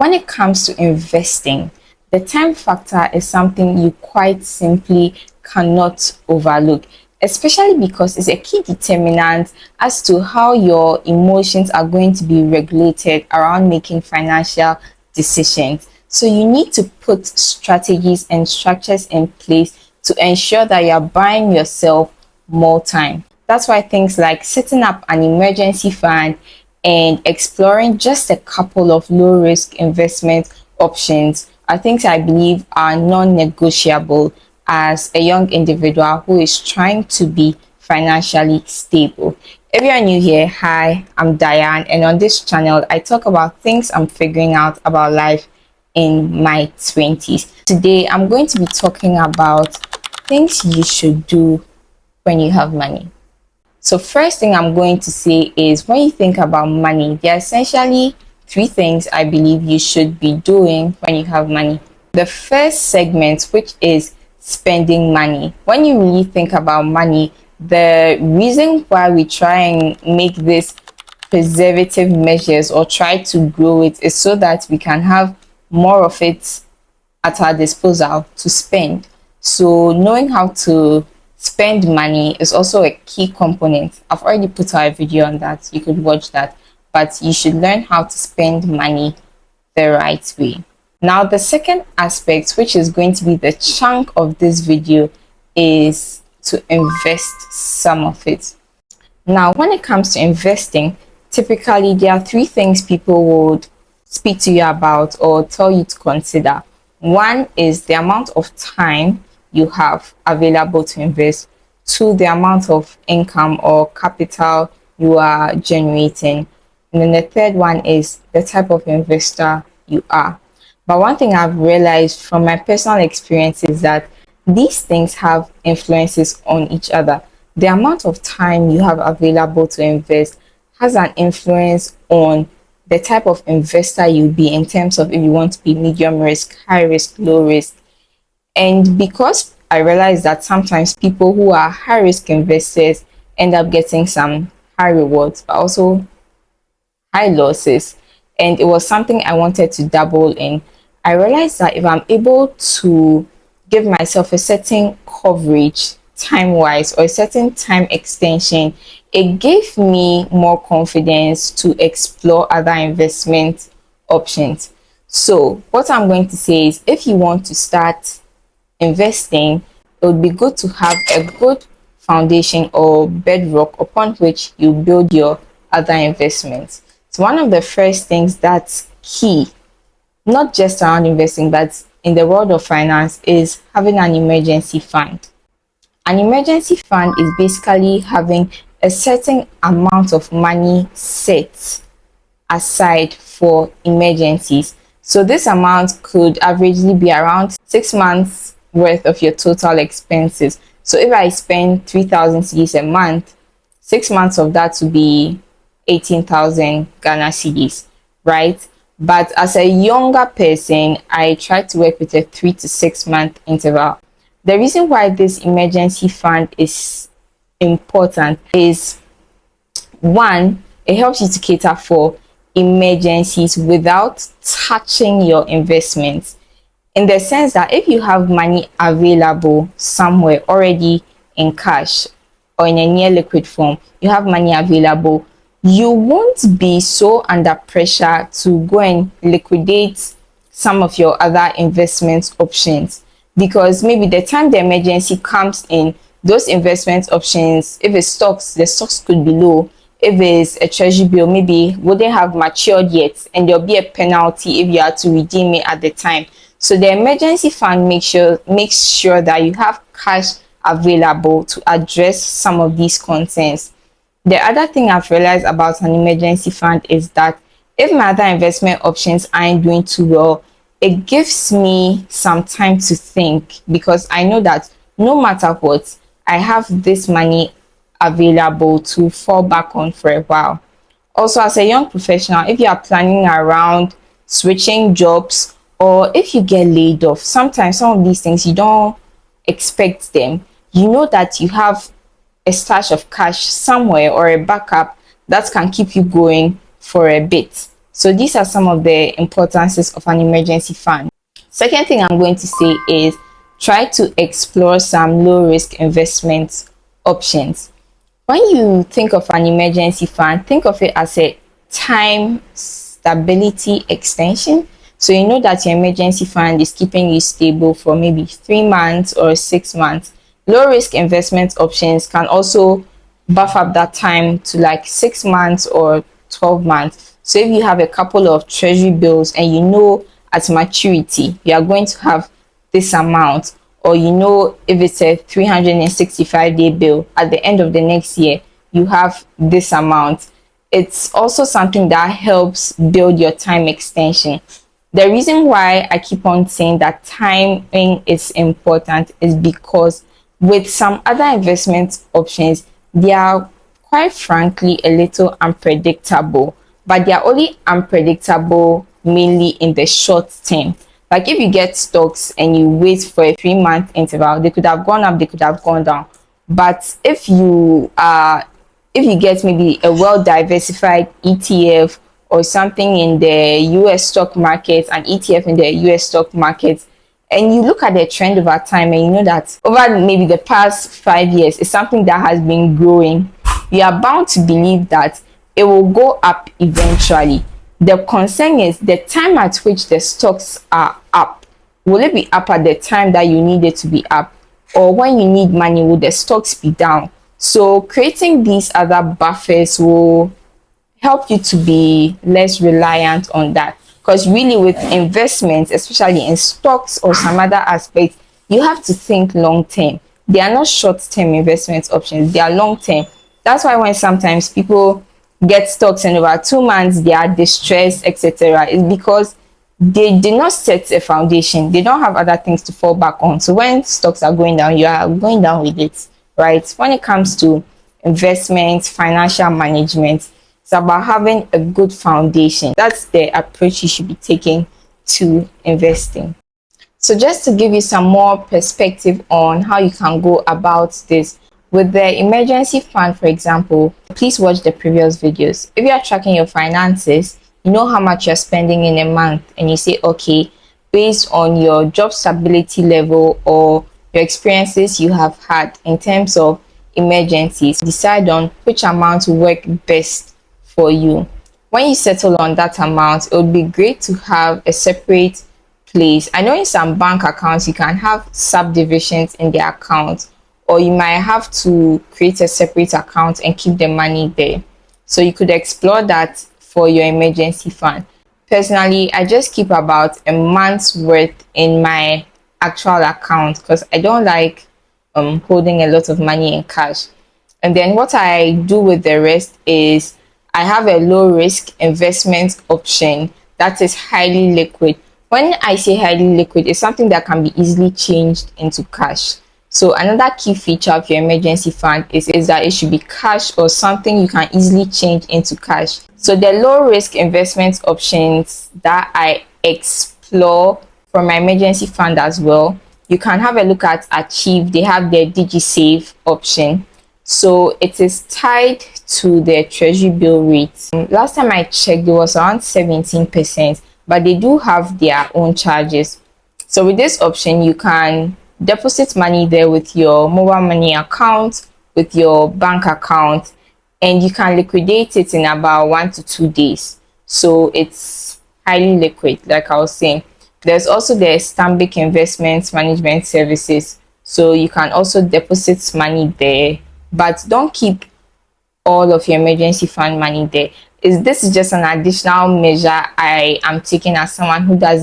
When it comes to investing, the time factor is something you quite simply cannot overlook, especially because it's a key determinant as to how your emotions are going to be regulated around making financial decisions. So you need to put strategies and structures in place to ensure that you're buying yourself more time. That's why things like setting up an emergency fund and exploring just a couple of low risk investment options are things I believe are non-negotiable as a young individual who is trying to be financially stable. If you're new here, hi, I'm Diane, and on this channel I talk about things I'm figuring out about life in my 20s. Today I'm going to be talking about things you should do when you have money. So first thing I'm going to say is when you think about money, there are essentially three things I believe you should be doing when you have money. The first segment, which is spending money. When you really think about money, the reason why we try and make this preservative measures or try to grow it is so that we can have more of it at our disposal to spend. So knowing how to spend money is also a key component. I've already put out a video on that. You could watch that. But you should learn how to spend money the right way. Now, the second aspect, which is going to be the chunk of this video, is to invest some of it. Now, when it comes to investing, typically there are three things people would speak to you about or tell you to consider. One is the amount of time you have available to invest. Two, the amount of income or capital you are generating. And then the third one is the type of investor you are. But one thing I've realized from my personal experience is that these things have influences on each other. The amount of time you have available to invest has an influence on the type of investor you'll be in terms of if you want to be medium risk, high risk, low risk. And because I realized that sometimes people who are high risk investors end up getting some high rewards, but also high losses. And it was something I wanted to dabble in. I realized that if I'm able to give myself a certain coverage time wise or a certain time extension, it gave me more confidence to explore other investment options. So what I'm going to say is if you want to start investing, it would be good to have a good foundation or bedrock upon which you build your other investments. So one of the first things that's key, not just around investing, but in the world of finance, is having an emergency fund. An emergency fund is basically having a certain amount of money set aside for emergencies. So this amount could averagely be around 6 months worth of your total expenses. So if I spend 3,000 cedis a month, 6 months of that would be 18,000 Ghana cedis, right? But as a younger person, I try to work with a 3 to 6 month interval. The reason why this emergency fund is important is one, it helps you to cater for emergencies without touching your investments, in the sense that if you have money available somewhere already in cash or in a near liquid form, you have money available, you won't be so under pressure to go and liquidate some of your other investment options, because maybe the time the emergency comes in, those investment options, if it's stocks, the stocks could be low. If it's a treasury bill, maybe wouldn't have matured yet, and there'll be a penalty if you are to redeem it at the time. So the emergency fund makes sure that you have cash available to address some of these concerns. The other thing I've realized about an emergency fund is that if my other investment options aren't doing too well, it gives me some time to think, because I know that no matter what, I have this money available to fall back on for a while. Also, as a young professional, if you are planning around switching jobs or if you get laid off, sometimes some of these things you don't expect them. You know that you have a stash of cash somewhere or a backup that can keep you going for a bit. So these are some of the importances of an emergency fund. Second thing I'm going to say is try to explore some low risk investment options. When you think of an emergency fund, think of it as a time stability extension. So you know that your emergency fund is keeping you stable for maybe 3 months or 6 months. Low risk investment options can also buff up that time to like 6 months or 12 months. So if you have a couple of treasury bills and you know at maturity you are going to have this amount, or you know if it's a 365-day bill, at the end of the next year you have this amount, it's also something that helps build your time extension. The reason why I keep on saying that timing is important is because with some other investment options, they are quite frankly a little unpredictable, but they are only unpredictable mainly in the short term. Like if you get stocks and you wait for a 3 month interval, they could have gone up, they could have gone down. But if you get maybe a well diversified ETF or something in the US stock market, an ETF in the US stock market, and you look at the trend over time and you know that over maybe the past 5 years is something that has been growing, you are bound to believe that it will go up eventually. The concern is the time at which the stocks are up. Will it be up at the time that you need it to be up, or when you need money will the stocks be down? So creating these other buffers will help you to be less reliant on that, because really with investments, especially in stocks or some other aspects, you have to think long term. They are not short term investment options, they are long term. That's why when sometimes people get stocks and over 2 months they are distressed, etc., is because they did not set a foundation. They don't have other things to fall back on. So when stocks are going down, you are going down with it, right? When it comes to investments, financial management, it's about having a good foundation. That's the approach you should be taking to investing. So just to give you some more perspective on how you can go about this, with the emergency fund, for example, please watch the previous videos. If you are tracking your finances, you know how much you're spending in a month, and you say, okay, based on your job stability level or your experiences you have had in terms of emergencies, decide on which amount will work best for you. When you settle on that amount, it would be great to have a separate place. I know in some bank accounts you can have subdivisions in the account, or you might have to create a separate account and keep the money there. So you could explore that for your emergency fund. Personally, I just keep about a month's worth in my actual account because I don't like holding a lot of money in cash. And then what I do with the rest is I have a low risk investment option that is highly liquid. When I say highly liquid, it's something that can be easily changed into cash. So another key feature of your emergency fund is that it should be cash or something you can easily change into cash. So the low risk investment options that I explore for my emergency fund as well, you can have a look at Achieve. They have their DigiSave option. So it is tied to the treasury bill rate. Last time I checked, it was around 17%, but they do have their own charges. So with this option, you can deposit money there with your mobile money account, with your bank account, and you can liquidate it in about 1 to 2 days. So it's highly liquid, like I was saying. There's also the Stanbic Investment Management Services. So you can also deposit money there, but don't keep all of your emergency fund money there. This is just an additional measure I am taking as someone who I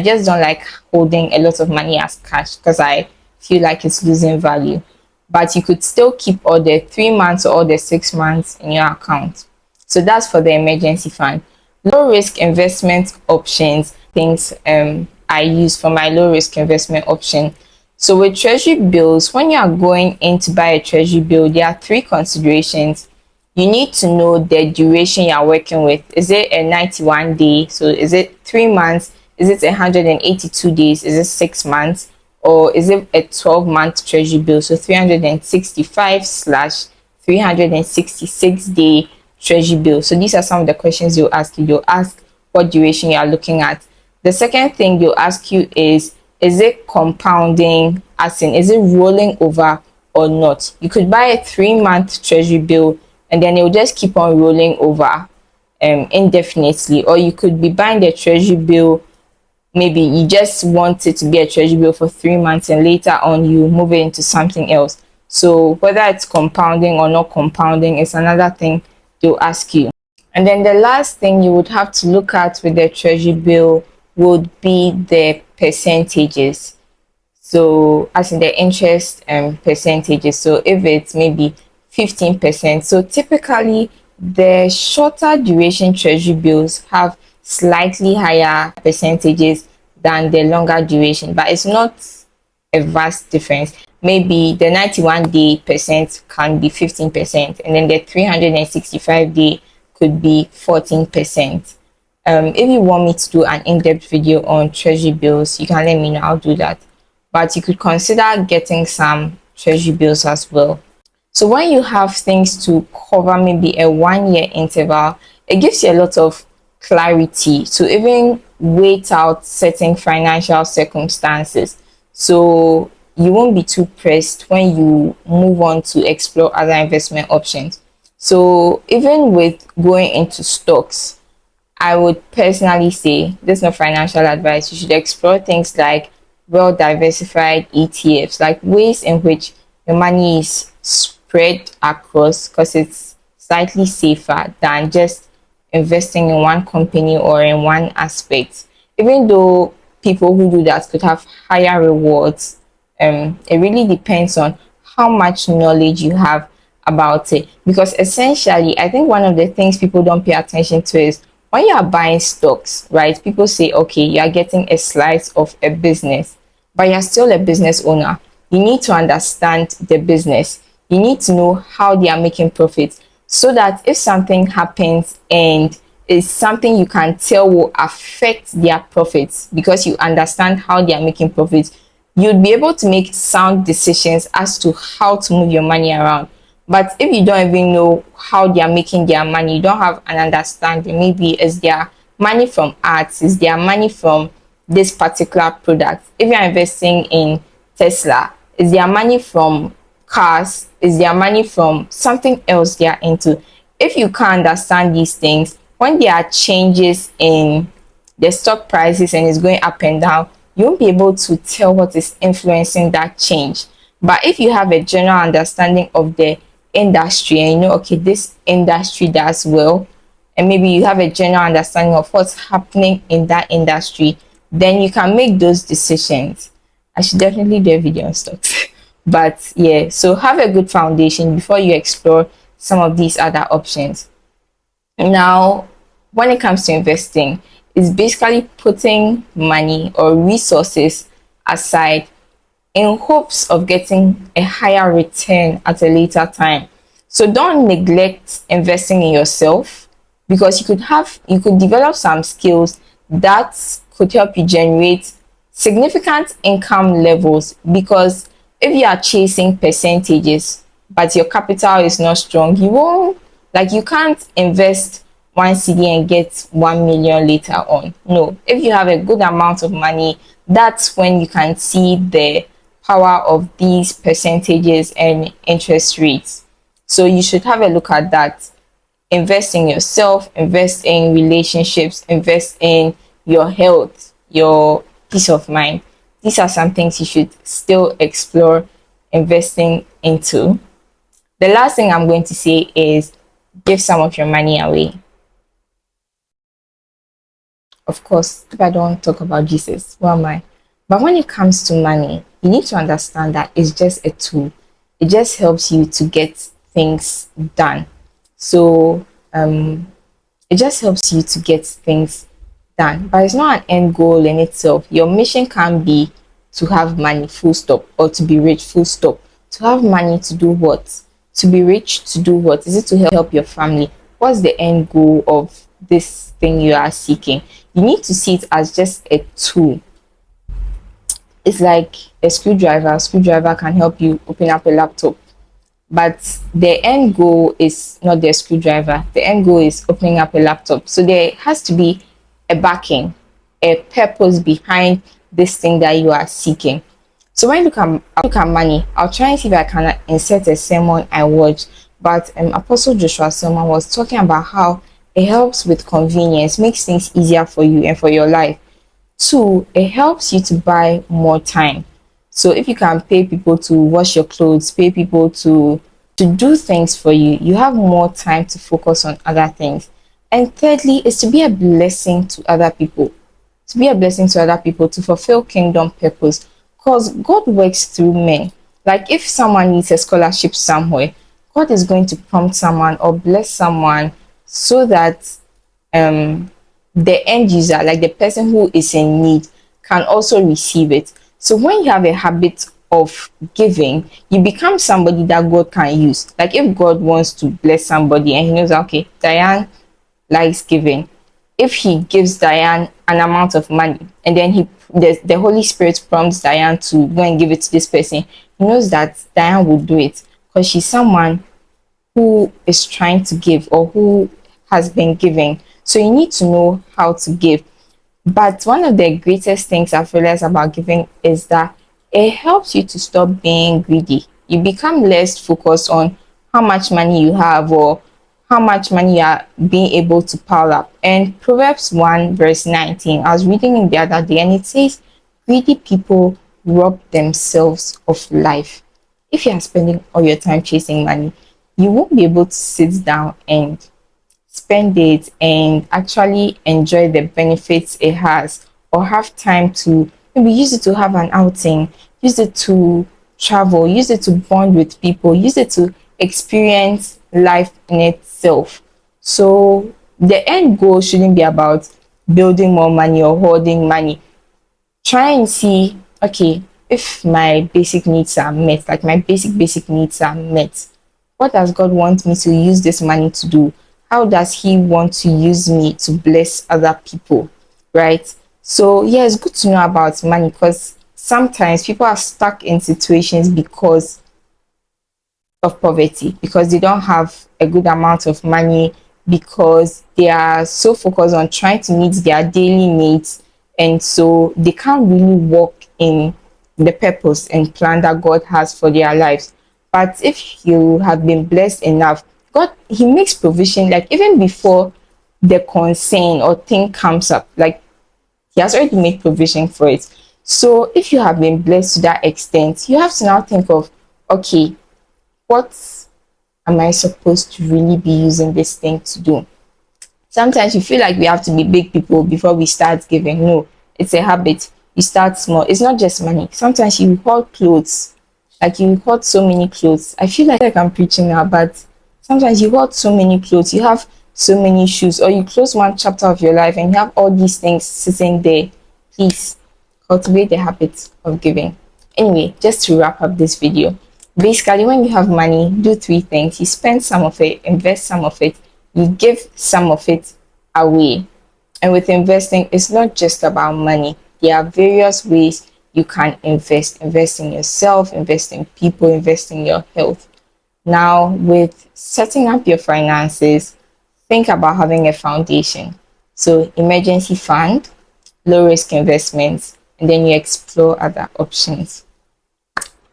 just don't like holding a lot of money as cash because I feel like it's losing value. But you could still keep all the 3 months or all the 6 months in your account. So that's for the emergency fund. Low risk investment options, things I use for my low risk investment option. So with treasury bills, when you are going in to buy a treasury bill, there are 3 considerations. You need to know the duration you are working with. Is it a 91 day? So is it 3 months? Is it 182 days? Is it 6 months? Or is it a 12-month treasury bill? So 365/366 day treasury bill. So these are some of the questions you'll ask. You'll ask, what duration you are looking at. The second thing they'll ask you is it compounding, as in is it rolling over or not? You could buy a 3 month treasury bill and then it will just keep on rolling over indefinitely, or you could be buying the treasury bill. Maybe you just want it to be a treasury bill for 3 months and later on you move it into something else. So whether it's compounding or not compounding is another thing they'll ask you. And then the last thing you would have to look at with the treasury bill would be the percentages. So as in the interest percentages. So if it's maybe 15%, so typically the shorter duration treasury bills have slightly higher percentages than the longer duration, but it's not a vast difference. Maybe the 91-day percent can be 15%, and then the 365-day could be 14%. If you want me to do an in-depth video on treasury bills, you can let me know, I'll do that. But you could consider getting some treasury bills as well. So when you have things to cover maybe a 1 year interval, it gives you a lot of clarity to even wait out certain financial circumstances. So you won't be too pressed when you move on to explore other investment options. So even with going into stocks, I would personally say, this is not financial advice, you should explore things like well diversified ETFs, like ways in which your money is spread across, because it's slightly safer than just investing in one company or in one aspect. Even though people who do that could have higher rewards, it really depends on how much knowledge you have about it. Because essentially, I think one of the things people don't pay attention to is when you are buying stocks, right? People say, okay, you are getting a slice of a business, but you're still a business owner. You need to understand the business. You need to know how they are making profits, so that if something happens and it's something you can tell will affect their profits, because you understand how they are making profits, you'd be able to make sound decisions as to how to move your money around. But if you don't even know how they are making their money, you don't have an understanding, maybe it's their money from ads, is their money from this particular product. If you're investing in Tesla, is their money from cars, is their money from something else they are into? If you can't understand these things, when there are changes in the stock prices and it's going up and down, you won't be able to tell what is influencing that change. But if you have a general understanding of the industry and you know, okay, this industry does well, and maybe you have a general understanding of what's happening in that industry, then you can make those decisions. I should definitely do a video on stocks. But yeah, so have a good foundation before you explore some of these other options. Now, when it comes to investing, it's basically putting money or resources aside in hopes of getting a higher return at a later time. So don't neglect investing in yourself, because you could develop some skills that could help you generate significant income levels. Because if you are chasing percentages but your capital is not strong, you won't, like, you can't invest 1 CD and get 1 million later on. No, if you have a good amount of money, that's when you can see the power of these percentages and interest rates. So you should have a look at that. Invest in yourself, invest in relationships, invest in your health, your peace of mind. These are some things you should still explore investing into. The last thing I'm going to say is give some of your money away. Of course, if I don't talk about Jesus, who am I? But when it comes to money, you need to understand that it's just a tool. It just helps you to get things done. So it just helps you to get things done, but it's not an end goal in itself. Your mission can be to have money, full stop, or to be rich, full stop. To have money to do what? To be rich to do what? Is it to help your family? What's the end goal of this thing you are seeking? You need to see it as just a tool. It's like a screwdriver. A screwdriver can help you open up a laptop, but the end goal is not the screwdriver. The end goal is opening up a laptop. So there has to be a backing, a purpose behind this thing that you are seeking. So when you look at money, I'll try and see if I can insert a sermon I watched. But Apostle Joshua Selman was talking about how it helps with convenience, makes things easier for you and for your life. Two, it helps you to buy more time. So if you can pay people to wash your clothes, pay people to do things for you, you have more time to focus on other things. And thirdly, is to be a blessing to other people. To be a blessing to other people, to fulfill kingdom purpose. Because God works through men. Like if someone needs a scholarship somewhere, God is going to prompt someone or bless someone so that the end user, like the person who is in need, can also receive it. So when you have a habit of giving, you become somebody that God can use. Like if God wants to bless somebody and he knows, okay, Diane likes giving. If he gives Diane an amount of money and then the Holy Spirit prompts Diane to go and give it to this person, he knows that Diane will do it because she's someone who is trying to give or who has been giving. So you need to know how to give. But one of the greatest things I've realized about giving is that it helps you to stop being greedy. You become less focused on how much money you have or how much money you are being able to pile up. And Proverbs 1 verse 19, I was reading it the other day and it says, greedy people rob themselves of life. If you are spending all your time chasing money, you won't be able to sit down and spend it and actually enjoy the benefits it has, or have time to maybe use it to have an outing, use it to travel, use it to bond with people, use it to experience life in itself. So the end goal shouldn't be about building more money or hoarding money. Try and see, okay, if my basic needs are met, like my basic needs are met, what does God want me to use this money to do? How does he want to use me to bless other people, right? So yeah, it's good to know about money because sometimes people are stuck in situations because of poverty, because they don't have a good amount of money, because they are so focused on trying to meet their daily needs, and so they can't really walk in the purpose and plan that God has for their lives. But if you have been blessed enough, God, he makes provision, like even before the concern or thing comes up, like he has already made provision for it. So if you have been blessed to that extent, you have to now think of, okay, what am I supposed to really be using this thing to do? Sometimes you feel like we have to be big people before we start giving. No, it's a habit. You start small. It's not just money. Sometimes you hoard clothes. Like you hoard so many clothes. I feel like I'm preaching now, but sometimes you hoard so many clothes. You have so many shoes, or you close one chapter of your life and you have all these things sitting there. Please cultivate the habit of giving. Anyway, just to wrap up this video, basically when you have money, do three things. You spend some of it, invest some of it, you give some of it away. And with investing, it's not just about money. There are various ways you can invest in yourself, invest in people, invest in your health. Now with setting up your finances, think about having a foundation. So emergency fund, low risk investments, and then you explore other options.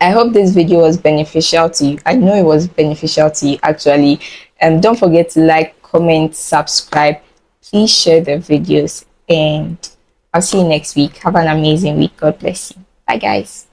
I hope this video was beneficial to you. I know it was beneficial to you actually. Don't forget to like, comment, subscribe. Please share the videos, and I'll see you next week. Have an amazing week. God bless you. Bye guys.